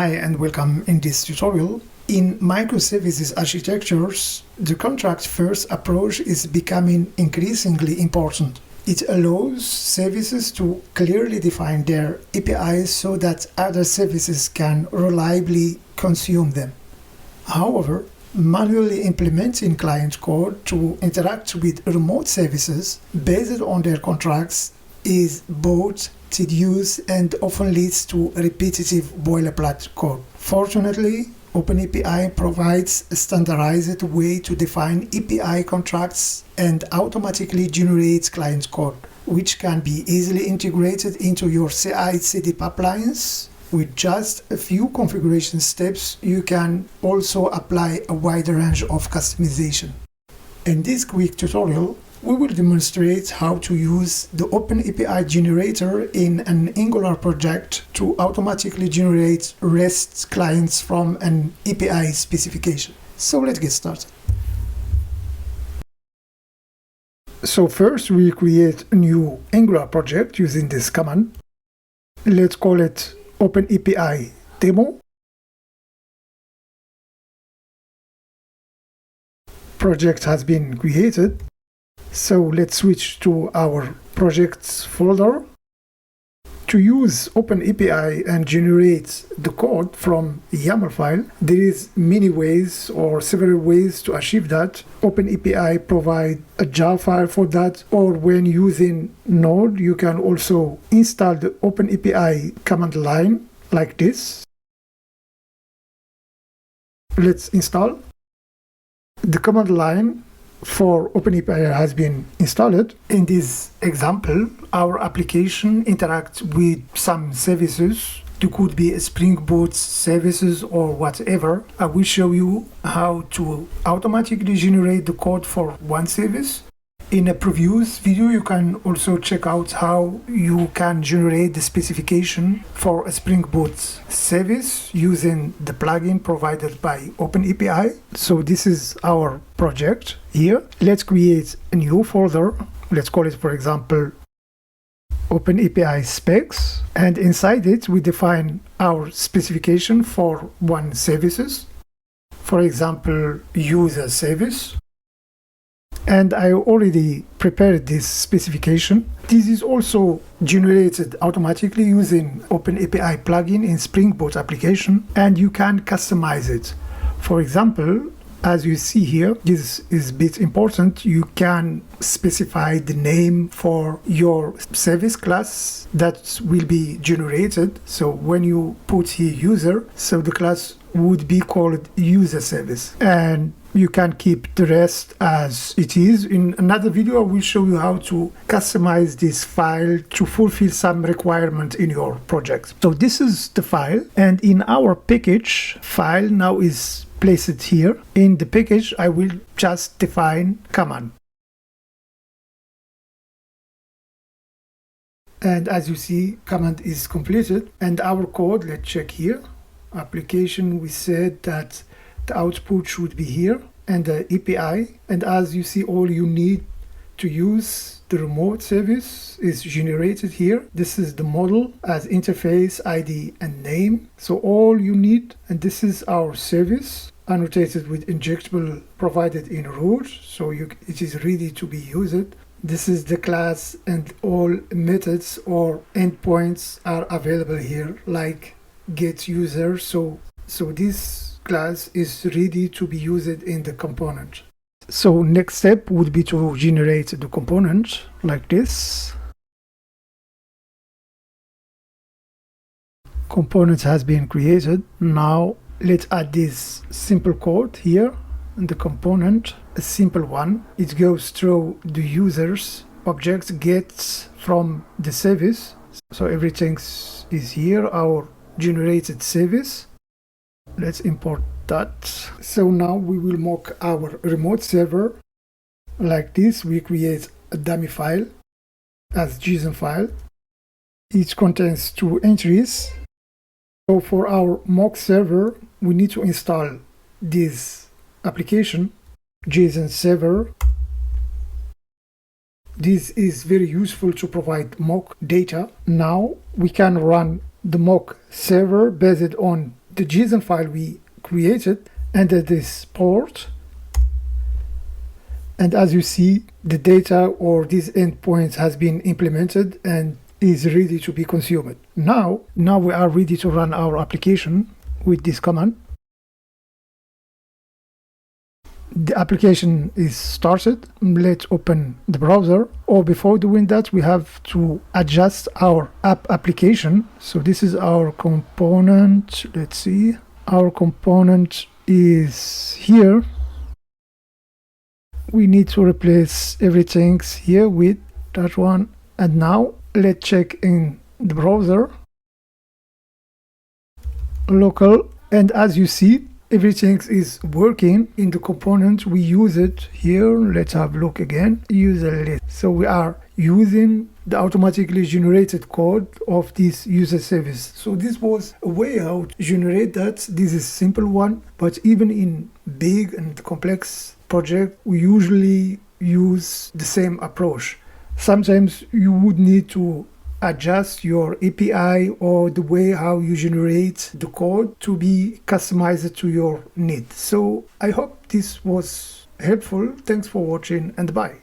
Hi and welcome in this tutorial. In microservices architectures, the contract-first approach is becoming increasingly important. It allows services to clearly define their APIs so that other services can reliably consume them. However, manually implementing client code to interact with remote services based on their contracts is both tedious and often leads to repetitive boilerplate code. Fortunately, OpenAPI provides a standardized way to define API contracts and automatically generates client code, which can be easily integrated into your CI/CD pipelines. With just a few configuration steps, you can also apply a wide range of customization. In this quick tutorial, we will demonstrate how to use the OpenAPI Generator in an Angular project to automatically generate REST clients from an API specification. So let's get started. So first we create a new Angular project using this command. Let's call it OpenAPI Demo. Project has been created. So let's switch to our projects folder. To use OpenAPI and generate the code from a YAML file, there is many ways or several ways to achieve that. OpenAPI provides a jar file for that, or when using Node, you can also install the OpenAPI command line like this. Let's install. The command line for OpenAPI has been installed. In this example, our application interacts with some services. It could be Spring Boot services or whatever. I will show you how to automatically generate the code for one service. In a previous video, you can also check out how you can generate the specification for a Spring Boot service using the plugin provided by OpenAPI. So this is our project here. Let's create a new folder. Let's call it, for example, OpenAPI specs. And inside it, we define our specification for one services. For example, user service. And I already prepared this specification. This is also generated automatically using OpenAPI plugin in Spring Boot application, and you can customize it. For example, as you see here, this is a bit important. You can specify the name for your service class that will be generated. So when you put here user, so the class would be called user service, and you can keep the rest as it is. In another video, I will show you how to customize this file to fulfill some requirement in your project. So this is the file, and in our package file now is placed here. In the package, I will just define command. And as you see, command is completed. And our code, let's check here. Application, we said that the output should be here and the API. And as you see, all you need to use the remote service is generated here. This is the model as interface, ID, and name. So all you need, and this is our service, annotated with injectable provided in root. So it is ready to be used. This is the class, and all methods or endpoints are available here, like get user. So this class is ready to be used in the component. So next step would be to generate the component like this. Component has been created. Now let's add this simple code here in the component, a simple one. It goes through the user's object, gets from the service. So everything is here, our generated service. Let's import that. So now we will mock our remote server like this. We create a dummy file as JSON file. It contains 2 entries. So for our mock server, we need to install this application, JSON server. This is very useful to provide mock data. Now we can run the mock server based on the JSON file we created under this port. And as you see, the data or these endpoints has been implemented and is ready to be consumed. Now we are ready to run our application with this command. The application is started. Let's open the browser. Or before doing that, we have to adjust our app application. So this is our component. Let's see. Our component is here. We need to replace everything here with that one. And now let's check in the browser. Local. And as you see, everything is working in the component. We use it here. Let's have a look again. User list. So we are using the automatically generated code of this user service. So this was a way how to generate that. This is a simple one, but even in big and complex project, we usually use the same approach. Sometimes you would need to adjust your API or the way how you generate the code to be customized to your needs. So I hope this was helpful. Thanks for watching and bye.